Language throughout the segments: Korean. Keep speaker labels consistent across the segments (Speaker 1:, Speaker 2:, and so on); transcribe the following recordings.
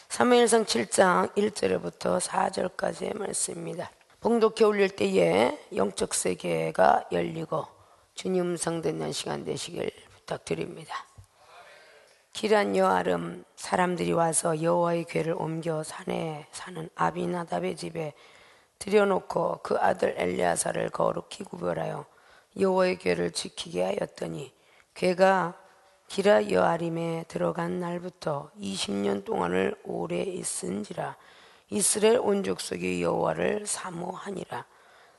Speaker 1: 사무엘상 7장 1절부터 4절까지의 말씀입니다. 봉독해 올릴 때에 영적 세계가 열리고 주님 음성 듣는 시간 되시길 부탁드립니다. 기럇 여아름 사람들이 와서 여호와의 궤를 옮겨 산에 사는 아비나답의 집에 들여놓고 그 아들 엘리아사를 거룩히 구별하여 여호와의 궤를 지키게 하였더니 궤가 기럇 여아림에 들어간 날부터 20년 동안을 오래 있은지라. 이스라엘 온 족속이 여호와를 사모하니라.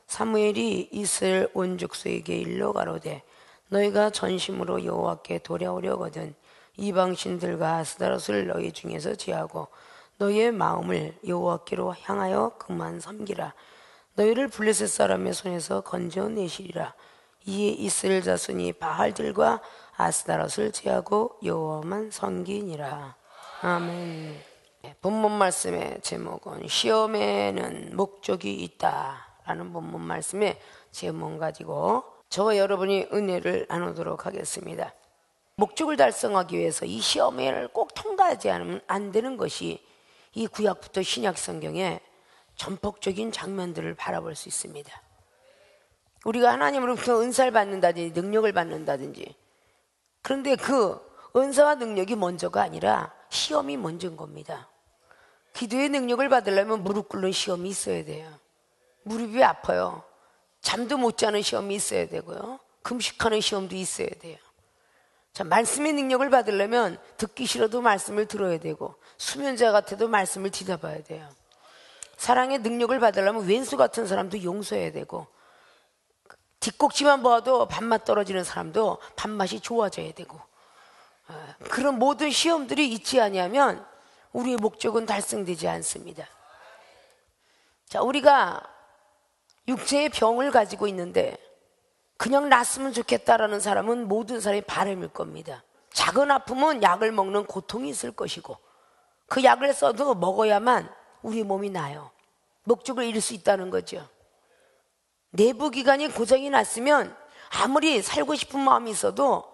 Speaker 1: 사무엘이 이스라엘 온 족속에게 일러 가로되 너희가 전심으로 여호와께 돌아오려거든 이방신들과 아스타롯을 너희 중에서 제하고 너희의 마음을 여호와께로 향하여 그만 섬기라. 너희를 블레셋 사람의 손에서 건져내시리라. 이에 이스라엘 자손이 바알들과 아스타롯을 제하고 여호와만 섬기니라. 아멘. 본문 말씀의 제목은 시험에는 목적이 있다라는 본문 말씀의 제목 가지고 저와 여러분이 은혜를 나누도록 하겠습니다. 목적을 달성하기 위해서 이 시험을 꼭 통과하지 않으면 안 되는 것이 이 구약부터 신약 성경의 전폭적인 장면들을 바라볼 수 있습니다. 우리가 하나님으로부터 은사를 받는다든지 능력을 받는다든지, 그런데 그 은사와 능력이 먼저가 아니라 시험이 먼저인 겁니다. 기도의 능력을 받으려면 무릎 꿇는 시험이 있어야 돼요. 무릎이 아파요. 잠도 못 자는 시험이 있어야 되고요. 금식하는 시험도 있어야 돼요. 자, 말씀의 능력을 받으려면 듣기 싫어도 말씀을 들어야 되고 수면자 같아도 말씀을 뒤져봐야 돼요. 사랑의 능력을 받으려면 왼수 같은 사람도 용서해야 되고 뒷꼭지만 보아도 밥맛 떨어지는 사람도 밥맛이 좋아져야 되고, 그런 모든 시험들이 있지 아니하면 우리의 목적은 달성되지 않습니다. 자, 우리가 육체의 병을 가지고 있는데 그냥 낫으면 좋겠다라는 사람은 모든 사람이 바람일 겁니다. 작은 아픔은 약을 먹는 고통이 있을 것이고 그 약을 써도 먹어야만 우리 몸이 나아요. 목적을 이룰 수 있다는 거죠. 내부기관이 고장이 났으면 아무리 살고 싶은 마음이 있어도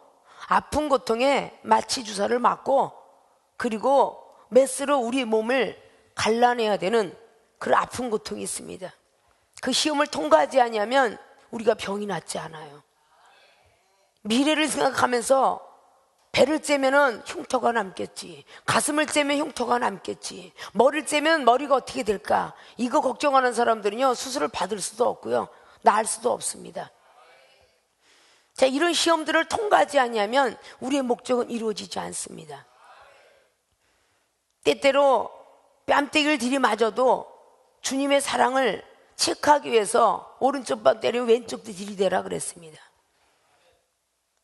Speaker 1: 아픈 고통에 마취 주사를 맞고 그리고 메스로 우리 몸을 갈라내야 되는 그런 아픈 고통이 있습니다. 그 시험을 통과하지 않으면 우리가 병이 낫지 않아요. 미래를 생각하면서 배를 째면은 흉터가 남겠지, 가슴을 째면 흉터가 남겠지, 머리를 째면 머리가 어떻게 될까, 이거 걱정하는 사람들은요 수술을 받을 수도 없고요 나을 수도 없습니다. 자, 이런 시험들을 통과하지 않으면 우리의 목적은 이루어지지 않습니다. 때때로 뺨때기를 들이맞아도 주님의 사랑을 체크하기 위해서 오른쪽 뺨 때리면 왼쪽도 들이대라 그랬습니다.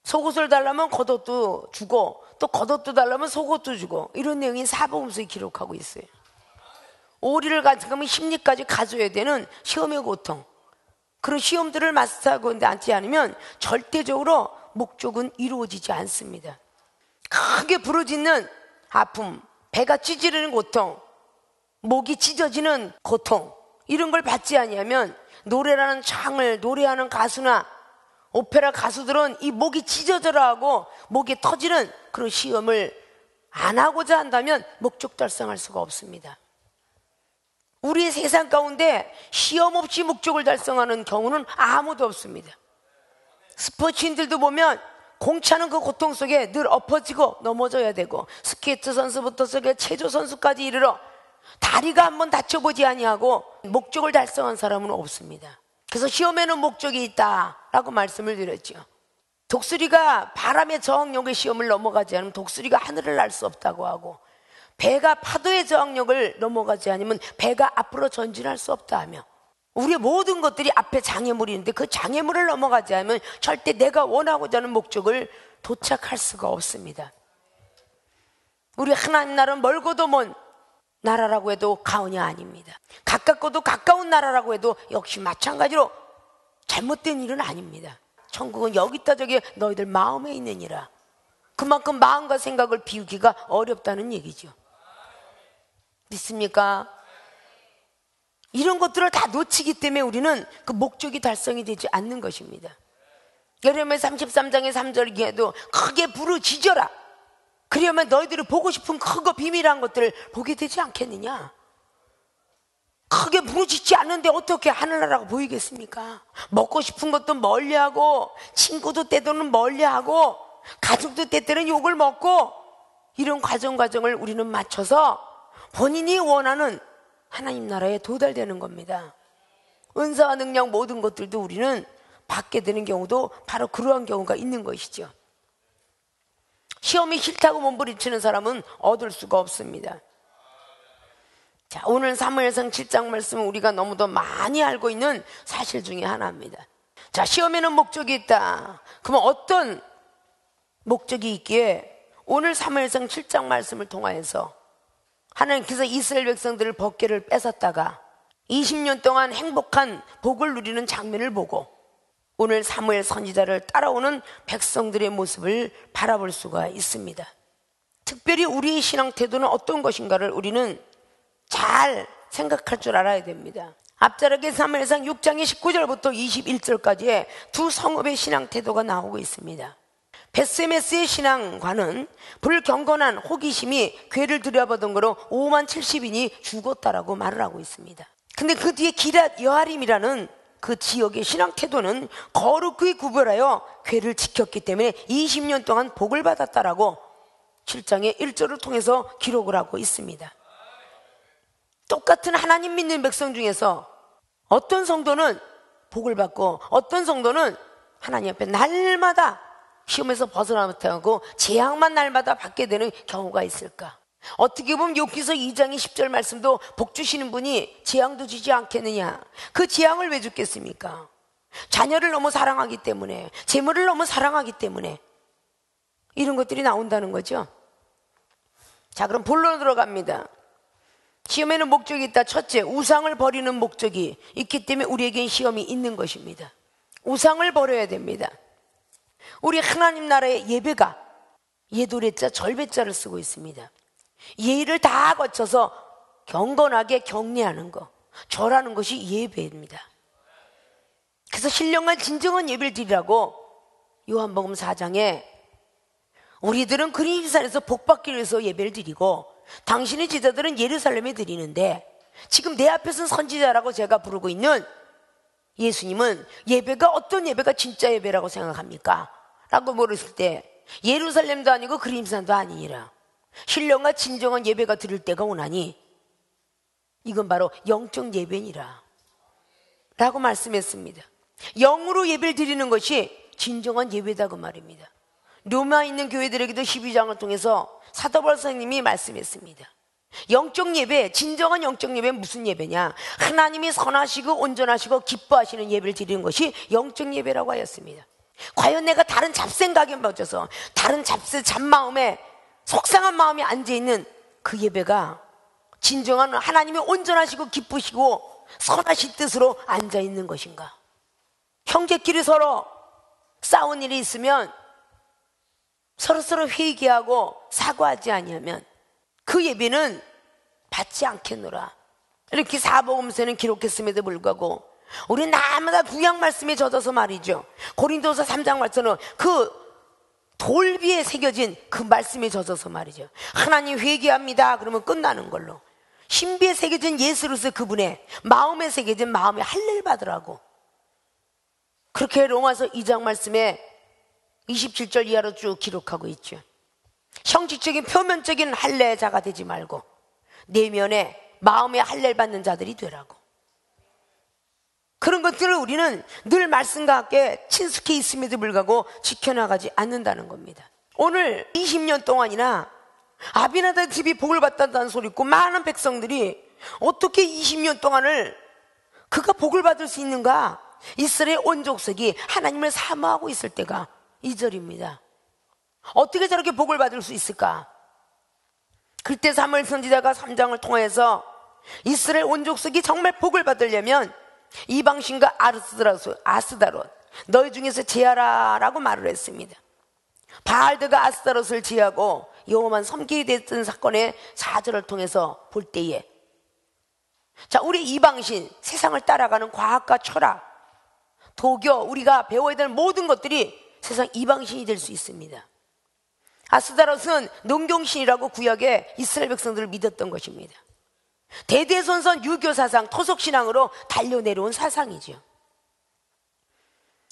Speaker 1: 속옷을 달라면 겉옷도 주고 또 겉옷도 달라면 속옷도 주고, 이런 내용이 사복음서에 기록하고 있어요. 오리를 가져가면 심리까지 가져야 되는 시험의 고통, 그런 시험들을 마스터하고 앉지 않으면 절대적으로 목적은 이루어지지 않습니다. 크게 부르짖는 아픔, 배가 찢어지는 고통, 목이 찢어지는 고통, 이런 걸 받지 아니하면 노래라는 창을 노래하는 가수나 오페라 가수들은 이 목이 찢어져라 하고 목이 터지는 그런 시험을 안 하고자 한다면 목적 달성할 수가 없습니다. 우리의 세상 가운데 시험 없이 목적을 달성하는 경우는 아무도 없습니다. 스포츠인들도 보면 공차는 그 고통 속에 늘 엎어지고 넘어져야 되고, 스케이트 선수부터 체조 선수까지 이르러 다리가 한번 다쳐보지 아니하고 목적을 달성한 사람은 없습니다. 그래서 시험에는 목적이 있다라고 말씀을 드렸죠. 독수리가 바람의 저항력의 시험을 넘어가지 않으면 독수리가 하늘을 날 수 없다고 하고, 배가 파도의 저항력을 넘어가지 않으면 배가 앞으로 전진할 수 없다 하며, 우리의 모든 것들이 앞에 장애물이 있는데 그 장애물을 넘어가지 않으면 절대 내가 원하고자 하는 목적을 도착할 수가 없습니다. 우리 하나님 나라는 멀고도 먼 나라라고 해도 가언이 아닙니다. 가깝고도 가까운 나라라고 해도 역시 마찬가지로 잘못된 일은 아닙니다. 천국은 여기 있다 저기 너희들 마음에 있느니라. 그만큼 마음과 생각을 비우기가 어렵다는 얘기죠. 믿습니까? 이런 것들을 다 놓치기 때문에 우리는 그 목적이 달성이 되지 않는 것입니다. 예레미야 33장의 3절에도 크게 부르짖어라. 그러면 너희들이 보고 싶은 크고 비밀한 것들을 보게 되지 않겠느냐? 크게 부르짖지 않는데 어떻게 하늘나라가 보이겠습니까? 먹고 싶은 것도 멀리하고, 친구도 때로는 멀리하고, 가족도 때때로는 욕을 먹고, 이런 과정을 우리는 맞춰서 본인이 원하는 하나님 나라에 도달되는 겁니다. 은사와 능력 모든 것들도 우리는 받게 되는 경우도 바로 그러한 경우가 있는 것이죠. 시험이 싫다고 몸부림치는 사람은 얻을 수가 없습니다. 자, 오늘 사무엘상 7장 말씀은 우리가 너무도 많이 알고 있는 사실 중에 하나입니다. 자, 시험에는 목적이 있다. 그러면 어떤 목적이 있기에 오늘 사무엘상 7장 말씀을 통하여서 하나님께서 이스라엘 백성들을 법궤를 뺏었다가 20년 동안 행복한 복을 누리는 장면을 보고 오늘 사무엘 선지자를 따라오는 백성들의 모습을 바라볼 수가 있습니다. 특별히 우리의 신앙 태도는 어떤 것인가를 우리는 잘 생각할 줄 알아야 됩니다. 앞자락에 사무엘상 6장의 19절부터 21절까지의 두 성읍의 신앙 태도가 나오고 있습니다. 베스메스의 신앙과는 불경건한 호기심이 괴를 들여보던 거로 5만 70인이 죽었다라고 말을 하고 있습니다. 근데 그 뒤에 기랏 여아림이라는 그 지역의 신앙 태도는 거룩히 구별하여 괴를 지켰기 때문에 20년 동안 복을 받았다라고 7장의 1절을 통해서 기록을 하고 있습니다. 똑같은 하나님 믿는 백성 중에서 어떤 성도는 복을 받고 어떤 성도는 하나님 앞에 날마다 시험에서 벗어나지 못하고 재앙만 날마다 받게 되는 경우가 있을까? 어떻게 보면 욥기서 2장의 10절 말씀도 복 주시는 분이 재앙도 주지 않겠느냐? 그 재앙을 왜 주겠습니까? 자녀를 너무 사랑하기 때문에, 재물을 너무 사랑하기 때문에 이런 것들이 나온다는 거죠. 자, 그럼 본론으로 갑니다. 시험에는 목적이 있다. 첫째, 우상을 버리는 목적이 있기 때문에 우리에겐 시험이 있는 것입니다. 우상을 버려야 됩니다. 우리 하나님 나라의 예배가 예도래자 절배자를 쓰고 있습니다. 예의를 다 거쳐서 경건하게 경례하는 것, 절하는 것이 예배입니다. 그래서 신령한 진정한 예배를 드리라고 요한복음 4장에 우리들은 그리스도에서 복받기 위해서 예배를 드리고 당신의 제자들은 예루살렘에 드리는데 지금 내 앞에서는 선지자라고 제가 부르고 있는 예수님은 예배가 어떤 예배가 진짜 예배라고 생각합니까? 라고 물었을 때 예루살렘도 아니고 그림산도 아니니라. 신령과 진정한 예배가 드릴 때가 오나니 이건 바로 영적 예배니라 라고 말씀했습니다. 영으로 예배를 드리는 것이 진정한 예배다 그 말입니다. 로마에 있는 교회들에게도 12장을 통해서 사도 바울 선생님이 말씀했습니다. 영적 예배, 진정한 영적 예배는 무슨 예배냐? 하나님이 선하시고 온전하시고 기뻐하시는 예배를 드리는 것이 영적 예배라고 하였습니다. 과연 내가 다른 잡생각에 빠져서 다른 잡마음에 속상한 마음이 앉아있는 그 예배가 진정한 하나님이 온전하시고 기쁘시고 선하신 뜻으로 앉아있는 것인가? 형제끼리 서로 싸운 일이 있으면 서로서로 회개하고 사과하지 아니하면 그 예배는 받지 않겠노라. 이렇게 사복음서에는 기록했음에도 불구하고 우리 날마다 구약 말씀에 젖어서 말이죠. 고린도서 3장 말씀은 그 돌비에 새겨진 그 말씀에 젖어서 말이죠. 하나님 회개합니다 그러면 끝나는 걸로 신비에 새겨진 예수로서 그분의 마음에 새겨진 마음의 할례를 받으라고 그렇게 로마서 2장 말씀에 27절 이하로 쭉 기록하고 있죠. 형식적인 표면적인 할례자가 되지 말고 내면에 마음의 할례를 받는 자들이 되라고. 그런 것들을 우리는 늘 말씀과 함께 친숙해 있음에도 불구하고 지켜나가지 않는다는 겁니다. 오늘 20년 동안이나 아비나답 집이 복을 받았다는 소리 있고 많은 백성들이 어떻게 20년 동안을 그가 복을 받을 수 있는가? 이스라엘 온 족속이 하나님을 사모하고 있을 때가 2절입니다. 어떻게 저렇게 복을 받을 수 있을까? 그때 사무엘 선지자가 3장을 통해서 이스라엘 온 족속이 정말 복을 받으려면 이방신과 아스다롯 너희 중에서 제하라라고 말을 했습니다. 바알드가 아스다롯을 제하고 여호와만 섬기게 됐던 사건의 4절을 통해서 볼 때에 자, 우리 이방신, 세상을 따라가는 과학과 철학, 도교, 우리가 배워야 될 모든 것들이 세상 이방신이 될 수 있습니다. 아스다롯은 농경신이라고 구약에 이스라엘 백성들을 믿었던 것입니다. 대대손손 유교 사상, 토속 신앙으로 달려내려온 사상이죠.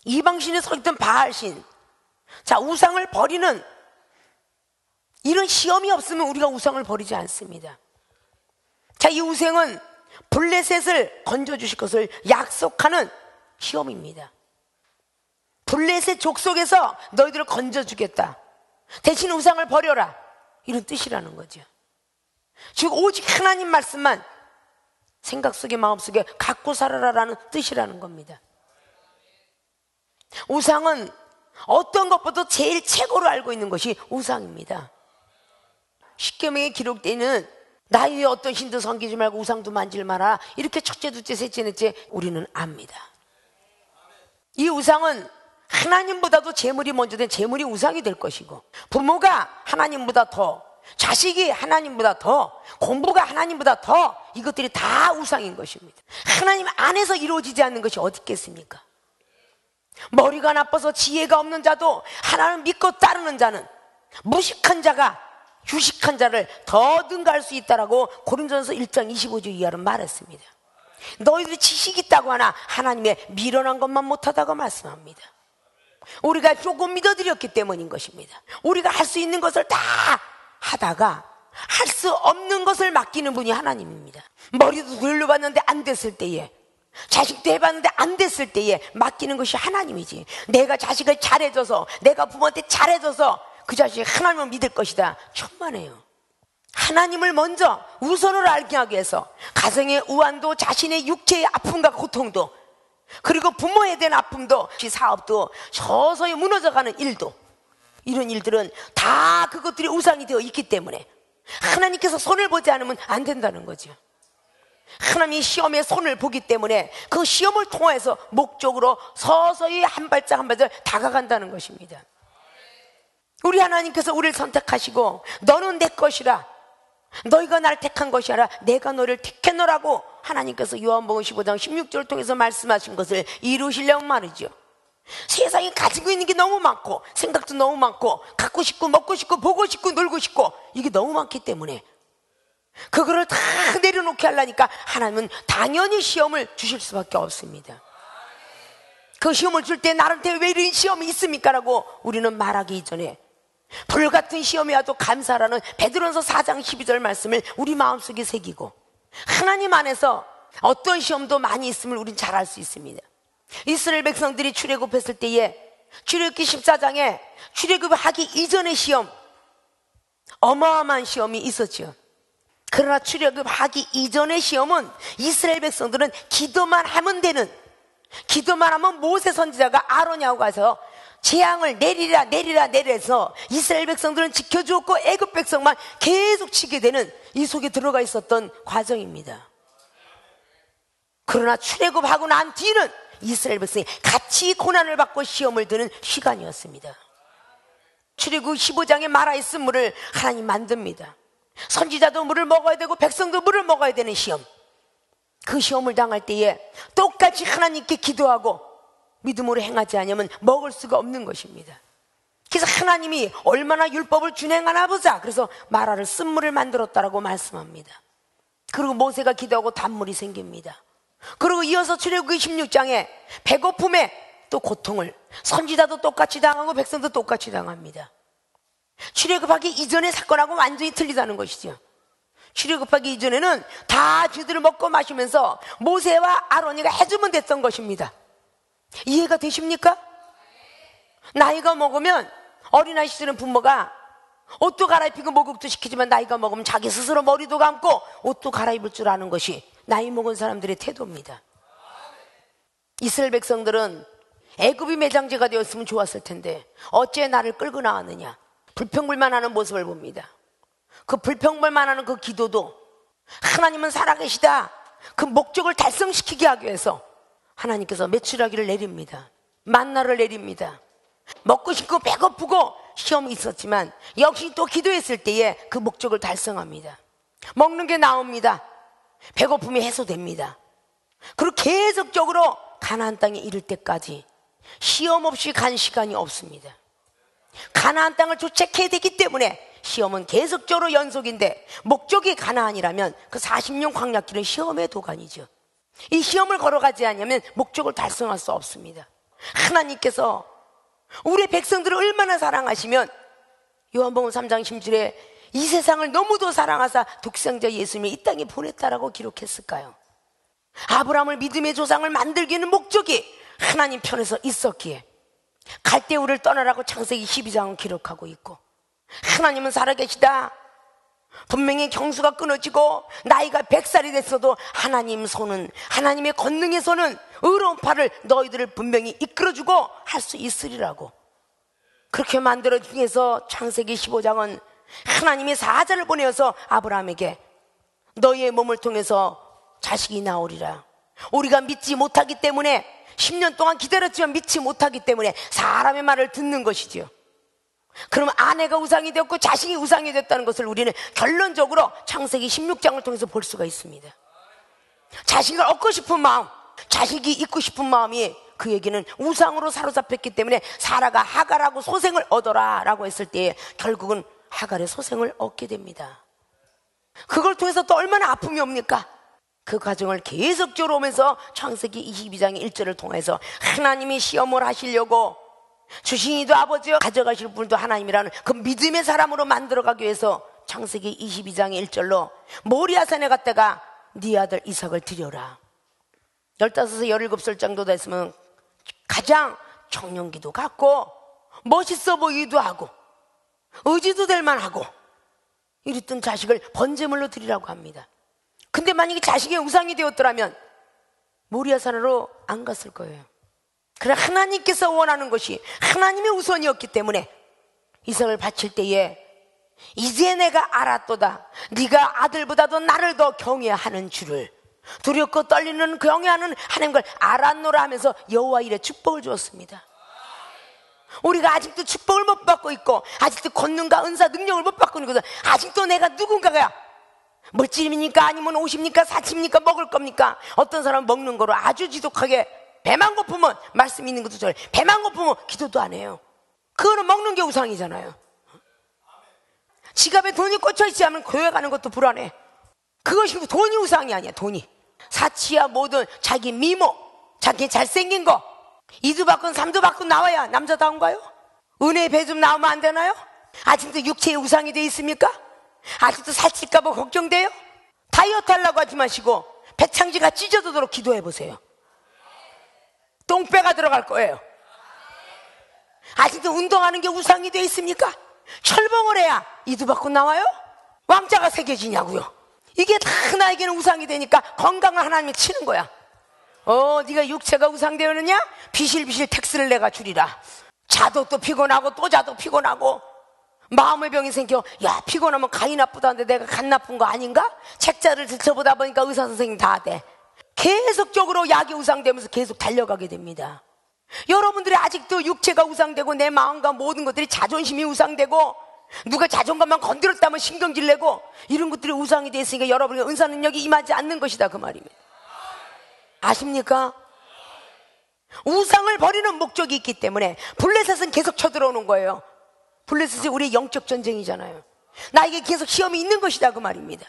Speaker 1: 이방신에 서 있던 바알신, 자, 우상을 버리는 이런 시험이 없으면 우리가 우상을 버리지 않습니다. 자, 이 우상은 블레셋을 건져주실 것을 약속하는 시험입니다. 블레셋 족속에서 너희들을 건져주겠다, 대신 우상을 버려라, 이런 뜻이라는 거죠. 즉 오직 하나님 말씀만 생각 속에 마음 속에 갖고 살아라라는 뜻이라는 겁니다. 우상은 어떤 것보다 제일 최고로 알고 있는 것이 우상입니다. 십계명에 기록되어 있는 나 위에 어떤 신도 섬기지 말고 우상도 만질 마라, 이렇게 첫째, 둘째, 셋째, 넷째 우리는 압니다. 이 우상은 하나님보다도 재물이 먼저 된 재물이 우상이 될 것이고, 부모가 하나님보다 더, 자식이 하나님보다 더, 공부가 하나님보다 더, 이것들이 다 우상인 것입니다. 하나님 안에서 이루어지지 않는 것이 어디 있겠습니까? 머리가 나빠서 지혜가 없는 자도 하나님을 믿고 따르는 자는 무식한 자가 유식한 자를 더 능가할 수 있다라고 고린도전서 1장 25절 이하로 말했습니다. 너희들이 지식이 있다고 하나 하나님의 미련한 것만 못하다고 말씀합니다. 우리가 조금 믿어드렸기 때문인 것입니다. 우리가 할 수 있는 것을 다 하다가 할 수 없는 것을 맡기는 분이 하나님입니다. 머리도 돌려봤는데 안 됐을 때에, 자식도 해봤는데 안 됐을 때에 맡기는 것이 하나님이지, 내가 자식을 잘해줘서, 내가 부모한테 잘해줘서 그 자식이 하나님을 믿을 것이다, 천만에요. 하나님을 먼저 우선으로 알게 하기 위해서 가정의 우환도, 자신의 육체의 아픔과 고통도, 그리고 부모에 대한 아픔도, 사업도, 서서히 무너져가는 일도, 이런 일들은 다 그것들이 우상이 되어 있기 때문에 하나님께서 손을 보지 않으면 안 된다는 거죠. 하나님이 시험에 손을 보기 때문에 그 시험을 통해서 목적으로 서서히 한 발짝 한 발짝 다가간다는 것입니다. 우리 하나님께서 우리를 선택하시고 너는 내 것이라, 너희가 나를 택한 것이 아니라 내가 너를 택했노라고 하나님께서 요한복음 15장 16절을 통해서 말씀하신 것을 이루시려고 말이죠. 세상에 가지고 있는 게 너무 많고, 생각도 너무 많고, 갖고 싶고 먹고 싶고 보고 싶고 놀고 싶고, 이게 너무 많기 때문에 그거를 다 내려놓게 하려니까 하나님은 당연히 시험을 주실 수밖에 없습니다. 그 시험을 줄 때 나한테 왜 이런 시험이 있습니까? 라고 우리는 말하기 이전에 불같은 시험이 와도 감사라는 베드로전서 4장 12절 말씀을 우리 마음속에 새기고, 하나님 안에서 어떤 시험도 많이 있음을 우린 잘 알 수 있습니다. 이스라엘 백성들이 출애굽했을 때에 출애굽기 14장에 출애굽하기 이전의 시험, 어마어마한 시험이 있었죠. 그러나 출애굽하기 이전의 시험은 이스라엘 백성들은 기도만 하면 되는, 기도만 하면 모세 선지자가 아론하고 가서 재앙을 내리라 내리라 내려서 이스라엘 백성들은 지켜주었고 애굽 백성만 계속 치게 되는 이 속에 들어가 있었던 과정입니다. 그러나 출애굽하고 난 뒤는 이스라엘 백성이 같이 고난을 받고 시험을 드는 시간이었습니다. 출애굽 15장에 말하있은 물을 하나님 만듭니다. 선지자도 물을 먹어야 되고 백성도 물을 먹어야 되는 시험, 그 시험을 당할 때에 똑같이 하나님께 기도하고 믿음으로 행하지 않으면 먹을 수가 없는 것입니다. 그래서 하나님이 얼마나 율법을 준행하나 보자, 그래서 마라를 쓴 물을 만들었다라고 말씀합니다. 그리고 모세가 기도하고 단물이 생깁니다. 그리고 이어서 출애굽기 16장에 배고픔에 또 고통을 선지자도 똑같이 당하고 백성도 똑같이 당합니다. 출애굽하기 이전의 사건하고 완전히 틀리다는 것이죠. 출애굽하기 이전에는 다 쥐들을 먹고 마시면서 모세와 아론이가 해주면 됐던 것입니다. 이해가 되십니까? 나이가 먹으면, 어린아이 시절은 부모가 옷도 갈아입히고 목욕도 시키지만 나이가 먹으면 자기 스스로 머리도 감고 옷도 갈아입을 줄 아는 것이 나이 먹은 사람들의 태도입니다. 이스라엘 백성들은 애굽이 매장지가 되었으면 좋았을 텐데 어째 나를 끌고 나왔느냐, 불평불만하는 모습을 봅니다. 그 불평불만하는 그 기도도 하나님은 살아계시다, 그 목적을 달성시키게 하기 위해서 하나님께서 메추라기를 내립니다. 만나를 내립니다. 먹고 싶고 배고프고 시험이 있었지만 역시 또 기도했을 때에 그 목적을 달성합니다. 먹는 게 나옵니다. 배고픔이 해소됩니다. 그리고 계속적으로 가나안 땅에 이를 때까지 시험 없이 간 시간이 없습니다. 가나안 땅을 도착해야 되기 때문에 시험은 계속적으로 연속인데, 목적이 가나안이라면 그 40년 광야길은 시험의 도가니죠. 이 시험을 걸어가지 않으면 목적을 달성할 수 없습니다. 하나님께서 우리 백성들을 얼마나 사랑하시면 요한복음 3장 10절에 이 세상을 너무도 사랑하사 독생자 예수님을 이 땅에 보냈다라고 기록했을까요? 아브라함을 믿음의 조상을 만들기 위한 목적이 하나님 편에서 있었기에 갈대우를 떠나라고 창세기 12장은 기록하고 있고, 하나님은 살아계시다. 분명히 경수가 끊어지고 나이가 100살이 됐어도 하나님 손은, 하나님의 권능의 손은 의로운 팔을 너희들을 분명히 이끌어주고 할 수 있으리라고 그렇게 만들어 중에서 창세기 15장은 하나님이 사자를 보내어서 아브라함에게 너희의 몸을 통해서 자식이 나오리라. 우리가 믿지 못하기 때문에 10년 동안 기다렸지만 믿지 못하기 때문에 사람의 말을 듣는 것이지요. 그러면 아내가 우상이 되었고 자식이 우상이 됐다는 것을 우리는 결론적으로 창세기 16장을 통해서 볼 수가 있습니다. 자식을 얻고 싶은 마음, 자식이 있고 싶은 마음이 그에게는 우상으로 사로잡혔기 때문에 사라가 하갈하고 소생을 얻어라 라고 했을 때 결국은 하갈의 소생을 얻게 됩니다. 그걸 통해서 또 얼마나 아픔이 옵니까? 그 과정을 계속적으로 오면서 창세기 22장의 1절을 통해서 하나님이 시험을 하시려고 주신이도 아버지요 가져가실 분도 하나님이라는 그 믿음의 사람으로 만들어가기 위해서 창세기 22장의 1절로 모리아산에 갔다가 네 아들 이삭을 드려라. 15살 17살 정도 됐으면 가장 청년기도 같고 멋있어 보이기도 하고 의지도 될 만하고 이랬던 자식을 번제물로 드리라고 합니다. 근데 만약에 자식의 우상이 되었더라면 모리아산으로 안 갔을 거예요. 그러나 하나님께서 원하는 것이 하나님의 우선이었기 때문에 이삭을 바칠 때에 이제 내가 알았도다. 네가 아들보다도 나를 더 경외하는 줄을, 두렵고 떨리는 경외하는 하나님을 알았노라 하면서 여호와 이레 축복을 주었습니다. 우리가 아직도 축복을 못 받고 있고 아직도 권능과 은사 능력을 못 받고 있는 것은 아직도 내가 누군가가 물질입니까? 아니면 옷입니까? 사치입니까? 먹을 겁니까? 어떤 사람은 먹는 거로 아주 지독하게 배만 고프면 말씀 있는 것도 좋아요. 배만 고프면 기도도 안 해요. 그거는 먹는 게 우상이잖아요. 지갑에 돈이 꽂혀있지 않으면 교회 가는 것도 불안해. 그것이 돈이 우상이 아니야. 돈이 사치야 뭐든 자기 미모, 자기 잘생긴 거 2두 받고 3두 받고 나와야 남자다운가요? 은혜의 배 좀 나오면 안 되나요? 아직도 육체의 우상이 돼 있습니까? 아직도 살찔까 봐 걱정돼요? 다이어트 하려고 하지 마시고 배창지가 찢어지도록 기도해 보세요. 똥배가 들어갈 거예요. 아직도 운동하는 게 우상이 돼 있습니까? 철봉을 해야 2두 받고 나와요? 왕자가 새겨지냐고요. 이게 다 나에게는 우상이 되니까 건강을 하나님이 치는 거야. 네가 육체가 우상되었느냐? 비실비실 택스를 내가 주리라. 자도 또 피곤하고 또 자도 피곤하고 마음의 병이 생겨. 야, 피곤하면 간이 나쁘다는데 내가 간 나쁜 거 아닌가? 책자를 들춰보다 보니까 의사 선생님 다 돼. 계속적으로 약이 우상되면서 계속 달려가게 됩니다. 여러분들이 아직도 육체가 우상되고 내 마음과 모든 것들이 자존심이 우상되고 누가 자존감만 건드렸다면 신경질 내고 이런 것들이 우상이 되어 있으니까 여러분의 은사 능력이 임하지 않는 것이다 그 말입니다. 아십니까? 우상을 버리는 목적이 있기 때문에 블레셋은 계속 쳐들어오는 거예요. 블레셋이 우리의 영적 전쟁이잖아요. 나에게 계속 시험이 있는 것이다 그 말입니다.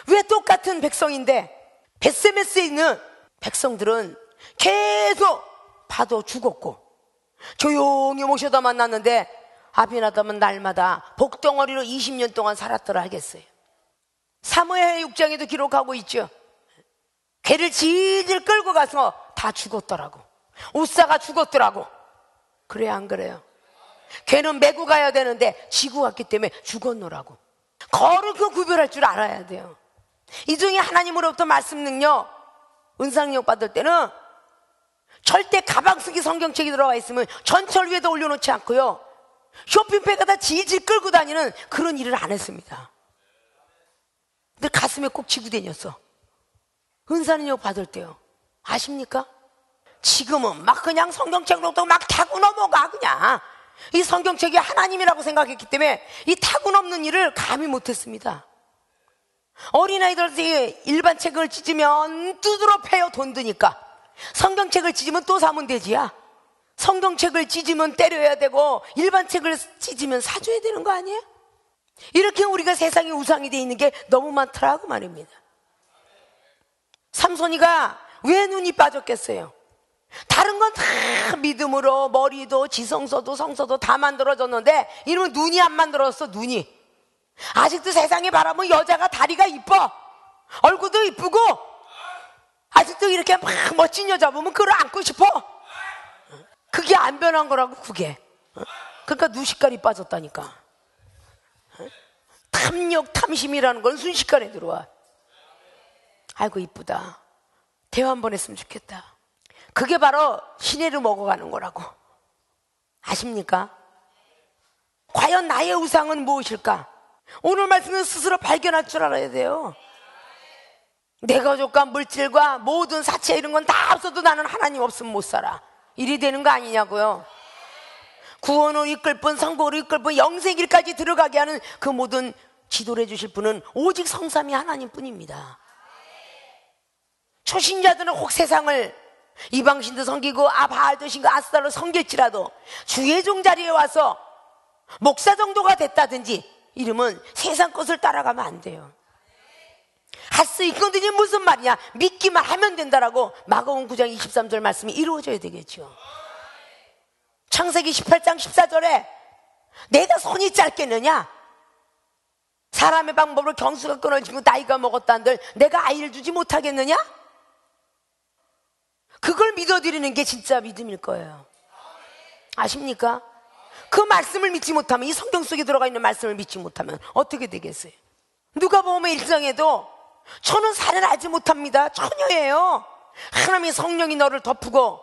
Speaker 1: 왜 똑같은 백성인데 벳세메스에 있는 백성들은 계속 파도 죽었고 조용히 모셔다 만났는데 아비나답은 날마다 복덩어리로 20년 동안 살았더라 하겠어요. 사무엘 6장에도 기록하고 있죠. 개를 질질 끌고 가서 다 죽었더라고. 우사가 죽었더라고. 그래 안 그래요? 개는 메고 가야 되는데 지고 갔기 때문에 죽었노라고. 거룩 그 구별할 줄 알아야 돼요. 이 중에 하나님으로부터 말씀 능력, 은사 능력 받을 때는 절대 가방 속에 성경책이 들어가 있으면 전철 위에도 올려놓지 않고요. 쇼핑백에다 질질 끌고 다니는 그런 일을 안 했습니다. 근데 가슴에 꼭 쥐고 다녔어. 은사 능력 받을 때요. 아십니까? 지금은 막 그냥 성경책으로부터 막 타고 넘어가 그냥. 이 성경책이 하나님이라고 생각했기 때문에 이 타고 넘는 일을 감히 못했습니다. 어린아이들이 일반 책을 찢으면 두드러 패요. 돈 드니까. 성경책을 찢으면 또 사면 되지야. 성경책을 찢으면 때려야 되고 일반 책을 찢으면 사줘야 되는 거 아니에요? 이렇게 우리가 세상에 우상이 돼 있는 게 너무 많더라고 말입니다. 삼손이가 왜 눈이 빠졌겠어요? 다른 건 다 믿음으로 머리도 지성소도 성소도 다 만들어졌는데 이러면 눈이 안 만들어졌어. 눈이 아직도 세상에 바라보면 여자가 다리가 이뻐, 얼굴도 이쁘고, 아직도 이렇게 막 멋진 여자 보면 그걸 안고 싶어. 그게 안 변한 거라고. 그게 그러니까 눈시깔이 빠졌다니까. 탐욕 탐심이라는 건 순식간에 들어와. 아이고 이쁘다, 대화 한번 했으면 좋겠다. 그게 바로 시내를 먹어가는 거라고. 아십니까? 과연 나의 우상은 무엇일까? 오늘 말씀은 스스로 발견할 줄 알아야 돼요. 내 가족과 물질과 모든 사체 이런 건 다 없어도 나는 하나님 없으면 못 살아. 일이 되는 거 아니냐고요. 구원으로 이끌 뿐, 성공으로 이끌 뿐, 영생길까지 들어가게 하는 그 모든 지도를 해주실 분은 오직 성삼위 하나님 뿐입니다. 초신자들은 혹 세상을 이방신도 섬기고 바알도 신고 아스타로 섬길지라도 주의 종 자리에 와서 목사 정도가 됐다든지 이러면 세상 것을 따라가면 안 돼요. 할 수 있거든요. 무슨 말이야? 믿기만 하면 된다라고 마가복음 9장 23절 말씀이 이루어져야 되겠죠. 창세기 18장 14절에 내가 손이 짧겠느냐? 사람의 방법으로 경수가 끊어지고 나이가 먹었다는들 내가 아이를 주지 못하겠느냐? 그걸 믿어드리는 게 진짜 믿음일 거예요. 아십니까? 그 말씀을 믿지 못하면, 이 성경 속에 들어가 있는 말씀을 믿지 못하면 어떻게 되겠어요? 누가복음 1장에도 저는 사례를 알지 못합니다. 처녀예요. 하나님의 성령이 너를 덮고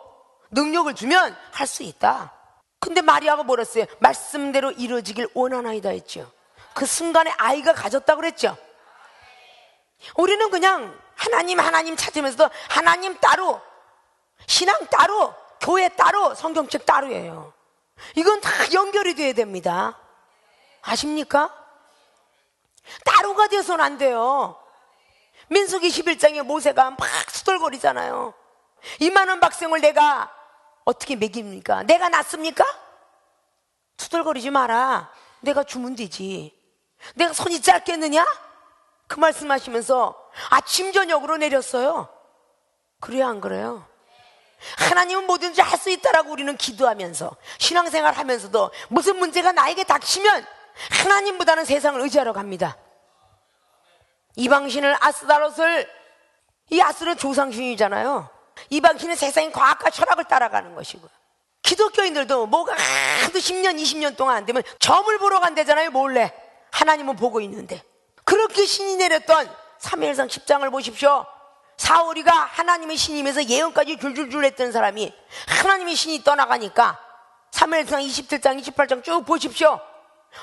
Speaker 1: 능력을 주면 할 수 있다. 근데 마리아가 뭐라 했어요? 말씀대로 이루어지길 원하나이다 했죠. 그 순간에 아이가 가졌다고 그랬죠. 우리는 그냥 하나님 찾으면서도 하나님 따로, 신앙 따로, 교회 따로, 성경책 따로예요. 이건 다 연결이 돼야 됩니다. 아십니까? 따로가 돼서는 안 돼요. 민수기 11장에 모세가 막 수돌거리잖아요. 이만한 백성을 내가 어떻게 먹입니까? 내가 낳습니까? 수돌거리지 마라. 내가 주면 되지. 내가 손이 짧겠느냐? 그 말씀하시면서 아침 저녁으로 내렸어요. 그래요, 안 그래요? 하나님은 뭐든지 할 수 있다라고 우리는 기도하면서 신앙생활 하면서도 무슨 문제가 나에게 닥치면 하나님보다는 세상을 의지하러 갑니다. 이방신을 아스다롯을, 이 아스는 조상신이잖아요. 이방신은 세상의 과학과 철학을 따라가는 것이고, 기독교인들도 뭐가 하도 10년 20년 동안 안 되면 점을 보러 간대잖아요. 몰래. 하나님은 보고 있는데. 그렇게 신이 내렸던 사무엘상 10장을 보십시오. 사울이가 하나님의 신임에서 예언까지 줄줄줄 했던 사람이 하나님의 신이 떠나가니까 사무엘상 27장 28장 쭉 보십시오.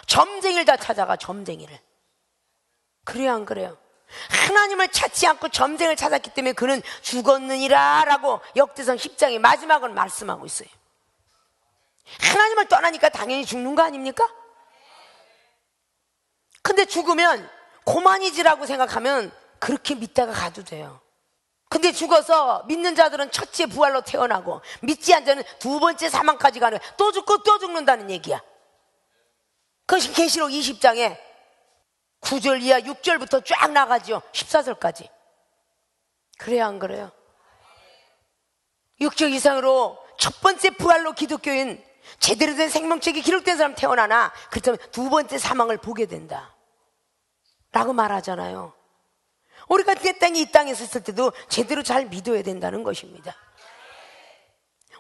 Speaker 1: 점쟁이를 다 찾아가. 점쟁이를. 그래요, 안 그래요? 하나님을 찾지 않고 점쟁이를 찾았기 때문에 그는 죽었느니라 라고 역대상 10장의 마지막을 말씀하고 있어요. 하나님을 떠나니까 당연히 죽는 거 아닙니까? 근데 죽으면 고만이지라고 생각하면 그렇게 믿다가 가도 돼요. 근데 죽어서 믿는 자들은 첫째 부활로 태어나고 믿지 않는 자는 두 번째 사망까지 가는, 또 죽고 또 죽는다는 얘기야. 그것이 계시록 20장에 9절 이하 6절부터 쫙 나가죠. 14절까지. 그래요, 안 그래요? 6절 이상으로 첫 번째 부활로 기독교인 제대로 된 생명책이 기록된 사람 태어나나, 그렇다면 두 번째 사망을 보게 된다 라고 말하잖아요. 우리가 이 땅에 있었을 때도 제대로 잘 믿어야 된다는 것입니다.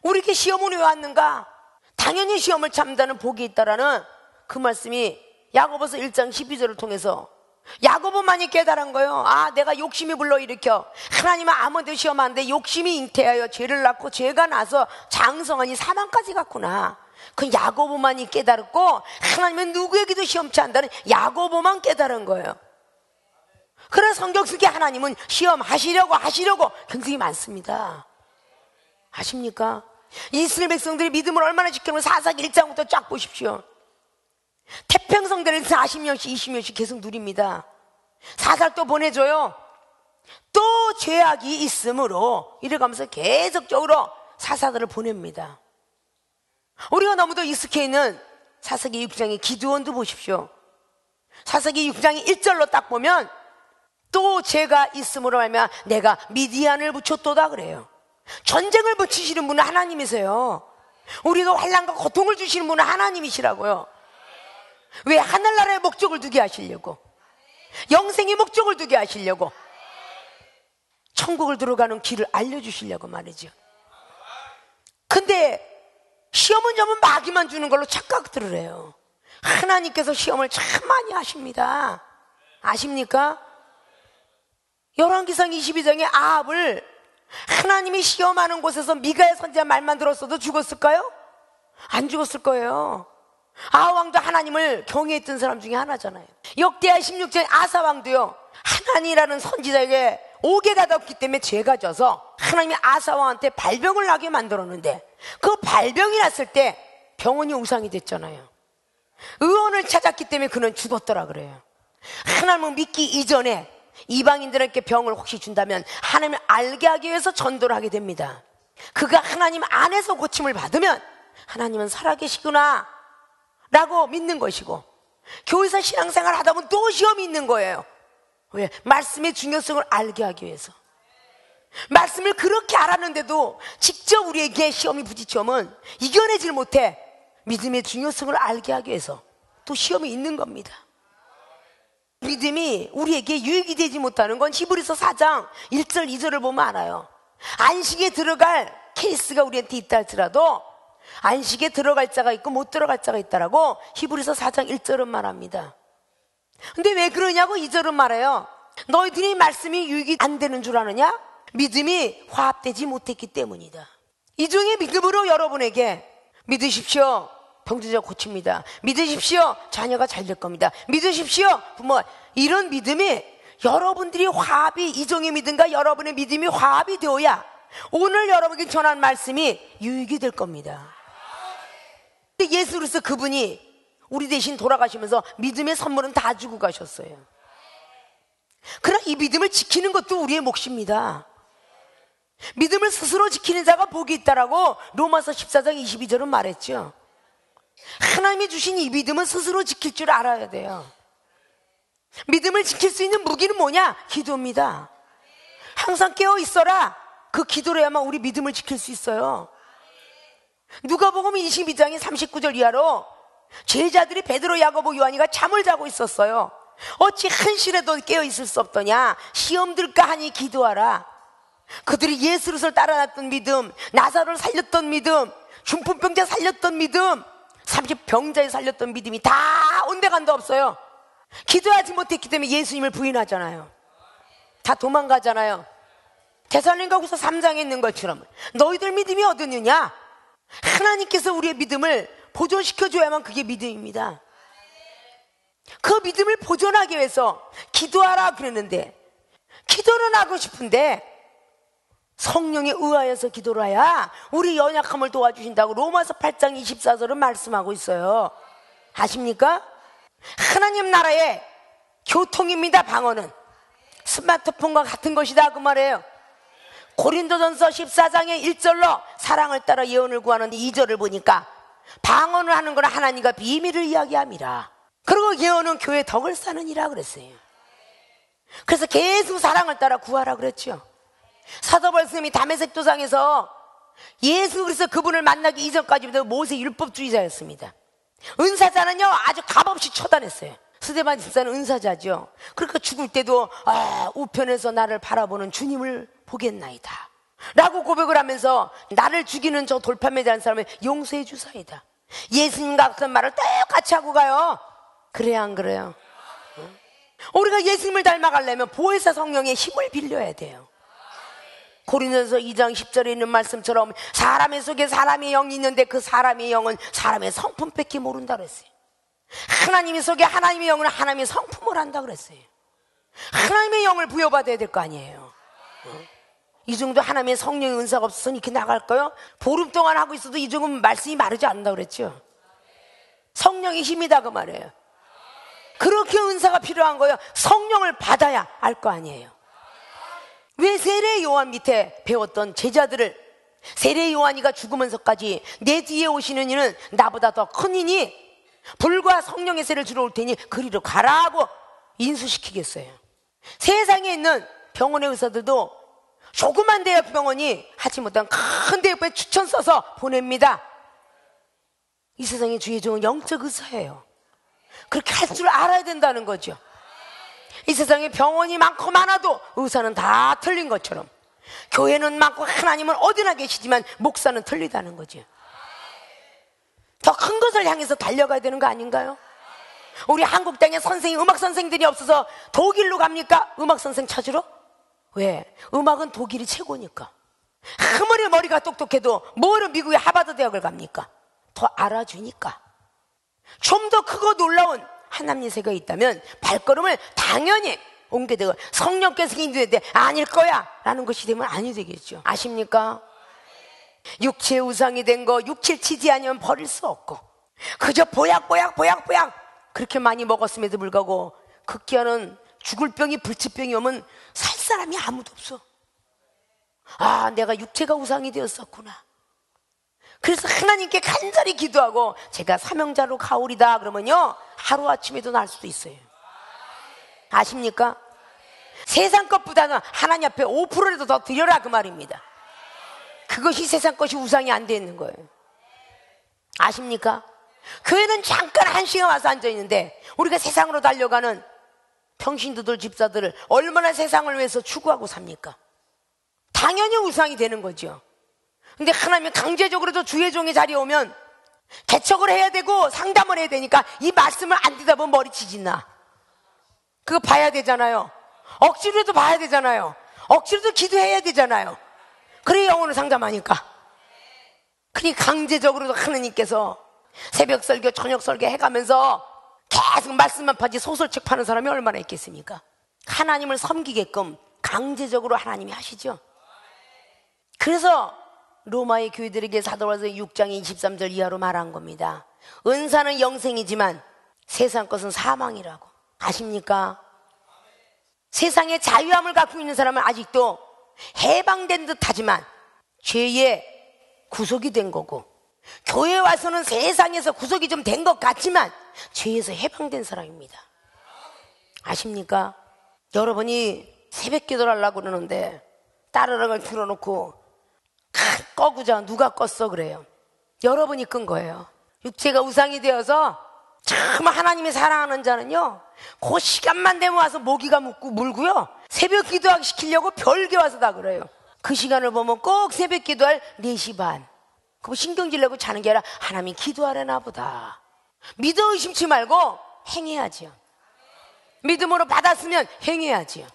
Speaker 1: 우리에게 시험은 왜 왔는가? 당연히 시험을 참다는 복이 있다라는 그 말씀이 야고보서 1장 12절을 통해서 야고보만이 깨달은 거예요. 내가 욕심이 불러일으켜 하나님은 아무도 시험 안 돼. 욕심이 잉태하여 죄를 낳고 죄가 나서 장성하니 사망까지 갔구나. 그 야고보만이 깨달았고, 하나님은 누구에게도 시험치 않는다는 야고보만 깨달은 거예요. 그래서 성경 속에 하나님은 시험하시려고 굉장히 많습니다. 아십니까? 이스라엘 백성들이 믿음을 얼마나 지켰는지 사사기 1장부터 쫙 보십시오. 태평성대를 40년씩 20년씩 계속 누립니다. 사살 또 보내줘요. 또 죄악이 있으므로 이래가면서 계속적으로 사사들을 보냅니다. 우리가 너무도 익숙해 있는 사사기 6장의 기드온도 보십시오. 사사기 6장의 1절로 딱 보면 또 제가 있음으로 말미암아 내가 미디안을 붙였도다 그래요. 전쟁을 붙이시는 분은 하나님이세요. 우리가 환난과 고통을 주시는 분은 하나님이시라고요. 왜? 하늘나라의 목적을 두게 하시려고, 영생의 목적을 두게 하시려고, 천국을 들어가는 길을 알려주시려고 말이죠. 근데 시험은 전부 마귀만 주는 걸로 착각들을 해요. 하나님께서 시험을 참 많이 하십니다. 아십니까? 열왕기상 22장의 아합을 하나님이 시험하는 곳에서 미가의 선지자 말만 들었어도 죽었을까요? 안 죽었을 거예요. 아합 왕도 하나님을 경외했던 사람 중에 하나잖아요. 역대하 16장 아사 왕도요, 하나님이라는 선지자에게 옥에 가뒀기 때문에 죄가 져서 하나님이 아사 왕한테 발병을 나게 만들었는데, 그 발병이 났을 때 병원이 우상이 됐잖아요. 의원을 찾았기 때문에 그는 죽었더라 그래요. 하나님을 믿기 이전에 이방인들에게 병을 혹시 준다면 하나님을 알게 하기 위해서 전도를 하게 됩니다. 그가 하나님 안에서 고침을 받으면 하나님은 살아계시구나 라고 믿는 것이고, 교회에서 신앙생활 하다 보면 또 시험이 있는 거예요. 왜? 말씀의 중요성을 알게 하기 위해서. 말씀을 그렇게 알았는데도 직접 우리에게 시험이 부딪히면 이겨내질 못해 믿음의 중요성을 알게 하기 위해서 또 시험이 있는 겁니다. 믿음이 우리에게 유익이 되지 못하는 건 히브리서 4장 1절 2절을 보면 알아요. 안식에 들어갈 케이스가 우리한테 있다 할지라도 안식에 들어갈 자가 있고 못 들어갈 자가 있다라고 히브리서 4장 1절은 말합니다. 근데 왜 그러냐고 2절은 말해요. 너희들이 말씀이 유익이 안 되는 줄 아느냐? 믿음이 화합되지 못했기 때문이다. 이 중에 믿음으로 여러분에게 믿으십시오, 병자가 고칩니다. 믿으십시오, 자녀가 잘 될 겁니다. 믿으십시오, 부모. 이런 믿음이 여러분들이 화합이, 이종의 믿음과 여러분의 믿음이 화합이 되어야 오늘 여러분에게 전한 말씀이 유익이 될 겁니다. 근데 예수 그리스도 그분이 우리 대신 돌아가시면서 믿음의 선물은 다 주고 가셨어요. 그러나 이 믿음을 지키는 것도 우리의 몫입니다. 믿음을 스스로 지키는 자가 복이 있다라고 로마서 14장 22절은 말했죠. 하나님이 주신 이 믿음은 스스로 지킬 줄 알아야 돼요. 믿음을 지킬 수 있는 무기는 뭐냐? 기도입니다. 항상 깨어 있어라. 그 기도로야만 우리 믿음을 지킬 수 있어요. 누가복음 22장의 39절 이하로 제자들이 베드로, 야고보, 요한이가 잠을 자고 있었어요. 어찌 한시라도 깨어 있을 수 없더냐? 시험 들까 하니 기도하라. 그들이 예수 그리스도를 따라갔던 믿음, 나사로를 살렸던 믿음, 중풍병자 살렸던 믿음, 30병자에 살렸던 믿음이 다 온데간도 없어요. 기도하지 못했기 때문에 예수님을 부인하잖아요. 다 도망가잖아요. 데살로니가후서 3장에 있는 것처럼 너희들 믿음이 어디느냐? 하나님께서 우리의 믿음을 보존시켜줘야만 그게 믿음입니다. 그 믿음을 보존하기 위해서 기도하라 그랬는데, 기도는 하고 싶은데 성령에 의하여서 기도를 해야 우리 연약함을 도와주신다고 로마서 8장 24절은 말씀하고 있어요. 아십니까? 하나님 나라의 교통입니다. 방언은 스마트폰과 같은 것이다 그 말이에요. 고린도전서 14장의 1절로 사랑을 따라 예언을 구하는 2절을 보니까 방언을 하는 건 하나님과 비밀을 이야기함이라. 그리고 예언은 교회 덕을 쌓느니라 그랬어요. 그래서 계속 사랑을 따라 구하라 그랬죠. 사도 바울이 다메섹 도상에서 예수 그리스도 그분을 만나기 이전까지도 모세 율법주의자였습니다. 은사자는요 아주 값없이 처단했어요. 스데반 집사는 은사자죠. 그러니까 죽을 때도 우편에서 나를 바라보는 주님을 보겠나이다 라고 고백을 하면서 나를 죽이는 저 돌팔매자는 사람을 용서해 주사이다. 예수님 같은 말을 똑같이 하고 가요. 그래야 안 그래요? 우리가 예수님을 닮아가려면 보혜사 성령의 힘을 빌려야 돼요. 고린도전서 2장 10절에 있는 말씀처럼 사람의 속에 사람의 영이 있는데 그 사람의 영은 사람의 성품밖에 모른다 그랬어요. 하나님의 속에 하나님의 영은 하나님의 성품을 한다 그랬어요. 하나님의 영을 부여받아야 될 거 아니에요. 이 정도 하나님의 성령의 은사가 없어서 이렇게 나갈까요? 보름 동안 하고 있어도 이 정도면 말씀이 마르지 않는다 그랬죠. 성령의 힘이다 그 말이에요. 그렇게 은사가 필요한 거예요. 성령을 받아야 알 거 아니에요. 왜 세례 요한 밑에 배웠던 제자들을 세례 요한이가 죽으면서까지 내 뒤에 오시는 이는 나보다 더 큰 이니 불과 성령의 세를 주러 올 테니 그리로 가라 하고 인수시키겠어요. 세상에 있는 병원의 의사들도 조그만 대학병원이 하지 못한 큰 대학병원에 추천 써서 보냅니다. 이 세상에 주의 종은 영적 의사예요. 그렇게 할 줄 알아야 된다는 거죠. 이 세상에 병원이 많고 많아도 의사는 다 틀린 것처럼 교회는 많고 하나님은 어디나 계시지만 목사는 틀리다는 거죠. 더 큰 것을 향해서 달려가야 되는 거 아닌가요? 우리 한국 땅에 음악 선생들이 없어서 독일로 갑니까? 음악 선생 찾으러? 왜? 음악은 독일이 최고니까. 아무리 머리가 똑똑해도 뭐로 미국의 하버드 대학을 갑니까? 더 알아주니까. 좀 더 크고 놀라운 하나님 세계가 있다면 발걸음을 당연히 옮게 되고 성령께서 인도해야 아닐 거야 라는 것이 되면 아니 되겠죠. 아십니까? 육체의 우상이 된 거 육체를 치지 아니면 버릴 수 없고 그저 보약 그렇게 많이 먹었음에도 불구하고 극기하는 죽을 병이 불치병이 오면 살 사람이 아무도 없어. 아, 내가 육체가 우상이 되었었구나. 그래서 하나님께 간절히 기도하고 제가 사명자로 가오리다 그러면요 하루아침에도 날 수도 있어요. 아십니까? 세상 것보다는 하나님 앞에 5%라도 더 드려라 그 말입니다. 그것이 세상 것이 우상이 안 되는 거예요. 아십니까? 교회는 잠깐 1시간 와서 앉아있는데 우리가 세상으로 달려가는 평신도들 집사들을 얼마나 세상을 위해서 추구하고 삽니까? 당연히 우상이 되는 거죠. 근데 하나님이 강제적으로도 주의 종의 자리에 오면 개척을 해야 되고 상담을 해야 되니까 이 말씀을 안 듣다 보면 머리 치진나. 그거 봐야 되잖아요. 억지로도 봐야 되잖아요. 억지로도 기도해야 되잖아요. 그래 영혼을 상담하니까. 그러니 강제적으로도 하느님께서 새벽 설교 저녁 설교 해가면서 계속 말씀만 파지 소설책 파는 사람이 얼마나 있겠습니까? 하나님을 섬기게끔 강제적으로 하나님이 하시죠. 그래서 로마의 교회들에게 사도행전 6장 23절 이하로 말한 겁니다. 은사는 영생이지만 세상 것은 사망이라고. 아십니까? 세상의 자유함을 갖고 있는 사람은 아직도 해방된 듯 하지만 죄의 구속이 된 거고, 교회에 와서는 세상에서 구속이 좀 된 것 같지만 죄에서 해방된 사람입니다. 아십니까? 여러분이 새벽 기도를 하려고 그러는데 따르릉을 틀어놓고 꺼구자 누가 껐어 그래요. 여러분이 끈 거예요. 육체가 우상이 되어서 참 하나님이 사랑하는 자는요 그 시간만 되면 와서 모기가 물고요 새벽 기도하기 시키려고 별게 와서 다 그래요. 그 시간을 보면 꼭 새벽 기도할 4시 반. 그거 신경질 내고 자는 게 아니라 하나님이 기도하려나 보다. 믿어 의심치 말고 행해야지요. 믿음으로 받았으면 행해야지요.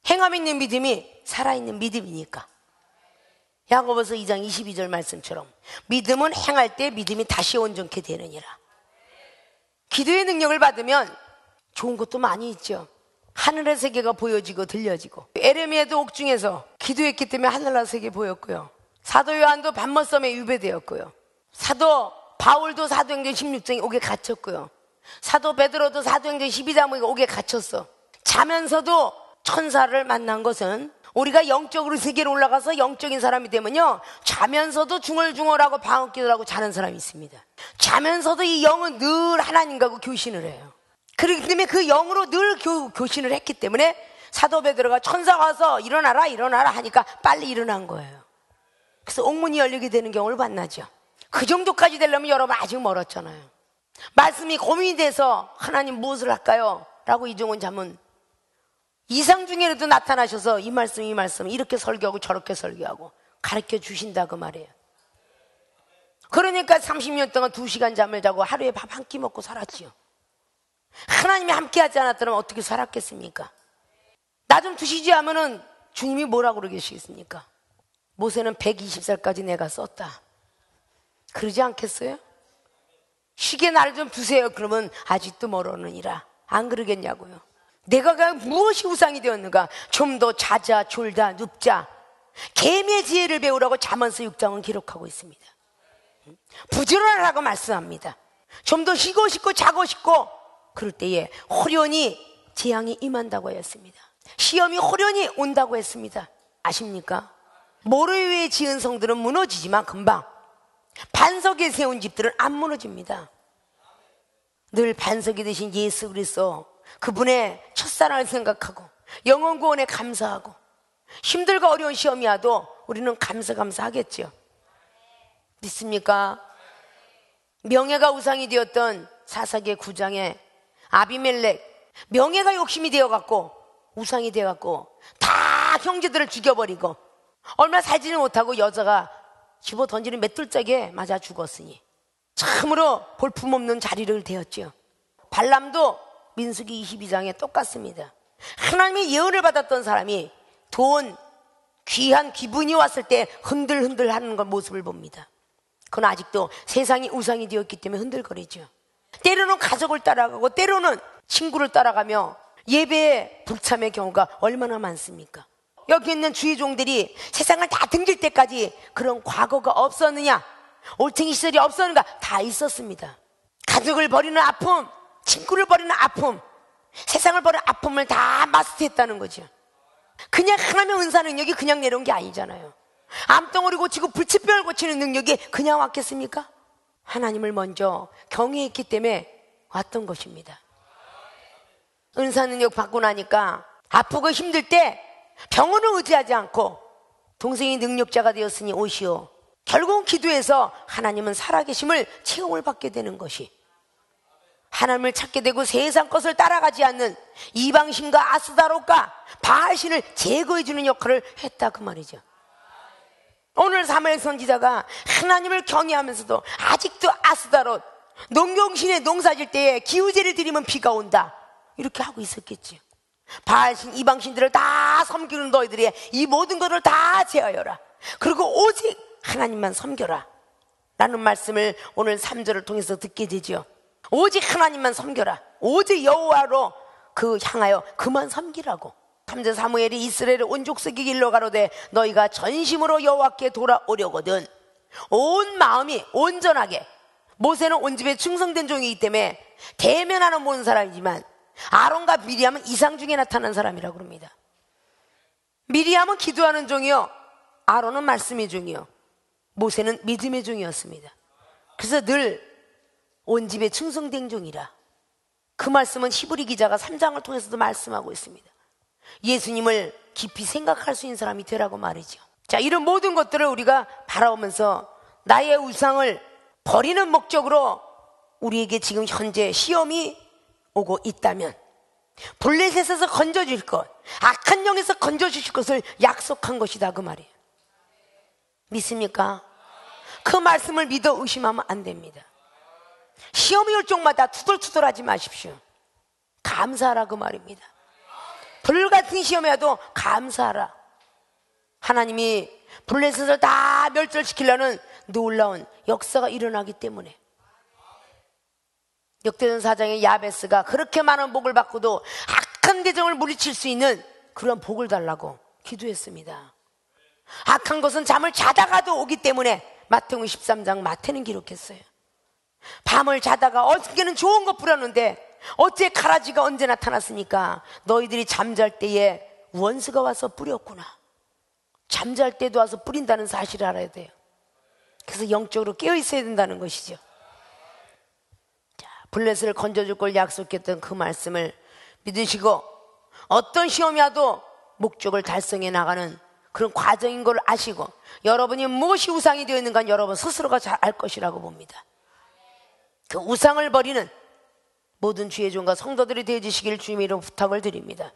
Speaker 1: 행함 있는 믿음이 살아있는 믿음이니까. 야고보서 2장 22절 말씀처럼 믿음은 행할 때 믿음이 다시 온전케 되느니라. 기도의 능력을 받으면 좋은 것도 많이 있죠. 하늘의 세계가 보여지고 들려지고, 에레미야도 옥중에서 기도했기 때문에 하늘나라 세계 보였고요. 사도 요한도 밤머섬에 유배되었고요. 사도 바울도 사도행전 16장에 옥에 갇혔고요. 사도 베드로도 사도행전 12장에 옥에 갇혔어. 자면서도 천사를 만난 것은 우리가 영적으로 세계로 올라가서 영적인 사람이 되면요 자면서도 중얼중얼하고 방언기도를 하고 자는 사람이 있습니다. 자면서도 이 영은 늘 하나님과 교신을 해요. 그렇기 때문에 그 영으로 늘 교신을 했기 때문에 사도 베드로가 천사가 와서 일어나라 하니까 빨리 일어난 거예요. 그래서 옥문이 열리게 되는 경우를 만나죠. 그 정도까지 되려면 여러분 아직 멀었잖아요. 말씀이 고민이 돼서 하나님 무엇을 할까요? 라고 이종훈 자문 이상 중에라도 나타나셔서 이 말씀 이렇게 설교하고 저렇게 설교하고 가르쳐 주신다 그 말이에요. 그러니까 30년 동안 2시간 잠을 자고 하루에 밥 한 끼 먹고 살았지요. 하나님이 함께 하지 않았다면 어떻게 살았겠습니까? 나 좀 드시지 하면은 주님이 뭐라고 그러시겠습니까? 모세는 120살까지 내가 썼다. 그러지 않겠어요? 쉬게 나를 좀 두세요. 그러면 아직도 멀었느니라. 안 그러겠냐고요. 내가 무엇이 우상이 되었는가? 좀 더 자자, 졸다, 눕자. 계미의 지혜를 배우라고 잠언서 6장은 기록하고 있습니다. 부지런하라고 말씀합니다. 좀 더 쉬고 싶고 자고 싶고 그럴 때에 호련히 재앙이 임한다고 했습니다. 시험이 호련히 온다고 했습니다. 아십니까? 모래 위에 지은 성들은 무너지지만 금방, 반석에 세운 집들은 안 무너집니다. 늘 반석이 되신 예수 그리스도, 그분의 첫사랑을 생각하고 영원 구원에 감사하고 힘들고 어려운 시험이 와도 우리는 감사하겠죠. 믿습니까? 명예가 우상이 되었던 사사기 9장에 아비멜렉, 명예가 욕심이 되어갖고 우상이 되어갖고 다 형제들을 죽여버리고 얼마 살지는 못하고 여자가 집어 던지는 맷돌짝에 맞아 죽었으니 참으로 볼품없는 자리를 되었죠. 발람도 민수기 22장에 똑같습니다. 하나님의 예언을 받았던 사람이 돈, 귀한 기분이 왔을 때 흔들흔들 하는 모습을 봅니다. 그건 아직도 세상이 우상이 되었기 때문에 흔들거리죠. 때로는 가족을 따라가고 때로는 친구를 따라가며 예배에 불참의 경우가 얼마나 많습니까? 여기 있는 주의 종들이 세상을 다 등질 때까지 그런 과거가 없었느냐, 올챙이 시절이 없었는가? 다 있었습니다. 가족을 버리는 아픔, 친구를 버리는 아픔, 세상을 버리는 아픔을 다 마스터했다는 거죠. 그냥 하나님의 은사 능력이 그냥 내려온 게 아니잖아요. 암덩어리 고치고 불치병을 고치는 능력이 그냥 왔겠습니까? 하나님을 먼저 경외했기 때문에 왔던 것입니다. 은사 능력 받고 나니까 아프고 힘들 때 병원을 의지하지 않고 동생이 능력자가 되었으니 오시오. 결국은 기도해서 하나님은 살아계심을 체험을 받게 되는 것이, 하나님을 찾게 되고 세상 것을 따라가지 않는 이방신과 아스다롯과 바알신을 제거해주는 역할을 했다 그 말이죠. 오늘 사무엘 선지자가 하나님을 경외하면서도 아직도 아스다롯, 농경신에 농사질 때에 기우제를 드리면 비가 온다 이렇게 하고 있었겠죠. 바알신 이방신들을 다 섬기는 너희들이 이 모든 것을 다 제하여라. 그리고 오직 하나님만 섬겨라 라는 말씀을 오늘 3절을 통해서 듣게 되죠. 오직 하나님만 섬겨라. 오직 여호와로 향하여 그만 섬기라고. 3절 사무엘이 이스라엘의 온 족속에게 일러 가로되 너희가 전심으로 여호와께 돌아오려거든 온 마음이 온전하게. 모세는 온 집에 충성된 종이기 때문에 대면하는 모든 사람이지만 아론과 미리암은 이상 중에 나타난 사람이라고 합니다. 미리암은 기도하는 종이요, 아론은 말씀의 종이요, 모세는 믿음의 종이었습니다. 그래서 늘 온 집에 충성된 종이라. 그 말씀은 히브리 기자가 3장을 통해서도 말씀하고 있습니다. 예수님을 깊이 생각할 수 있는 사람이 되라고 말이죠. 자, 이런 모든 것들을 우리가 바라보면서 나의 우상을 버리는 목적으로 우리에게 지금 현재 시험이 오고 있다면 블레셋에서 건져줄 것, 악한 영에서 건져주실 것을 약속한 것이다 그 말이에요. 믿습니까? 그 말씀을 믿어 의심하면 안 됩니다. 시험이 올 적마다 투덜투덜하지 마십시오. 감사하라 그 말입니다. 불같은 시험이 와도 감사하라. 하나님이 블레셋을 다 멸절시키려는 놀라운 역사가 일어나기 때문에. 역대전 4장의 야베스가 그렇게 많은 복을 받고도 악한 대적을 물리칠 수 있는 그런 복을 달라고 기도했습니다. 악한 것은 잠을 자다가도 오기 때문에 마태복음 13장 마태는 기록했어요. 밤을 자다가 어저께는 좋은 거 뿌렸는데 어째 가라지가 언제 나타났습니까? 너희들이 잠잘 때에 원수가 와서 뿌렸구나. 잠잘 때도 와서 뿌린다는 사실을 알아야 돼요. 그래서 영적으로 깨어 있어야 된다는 것이죠. 자, 블레셋을 건져줄 걸 약속했던 그 말씀을 믿으시고 어떤 시험이 와도 목적을 달성해 나가는 그런 과정인 걸 아시고 여러분이 무엇이 우상이 되어 있는가 여러분 스스로가 잘 알 것이라고 봅니다. 그 우상을 버리는 모든 주의 종과 성도들이 되어주시길 주님의 이름으로 부탁을 드립니다.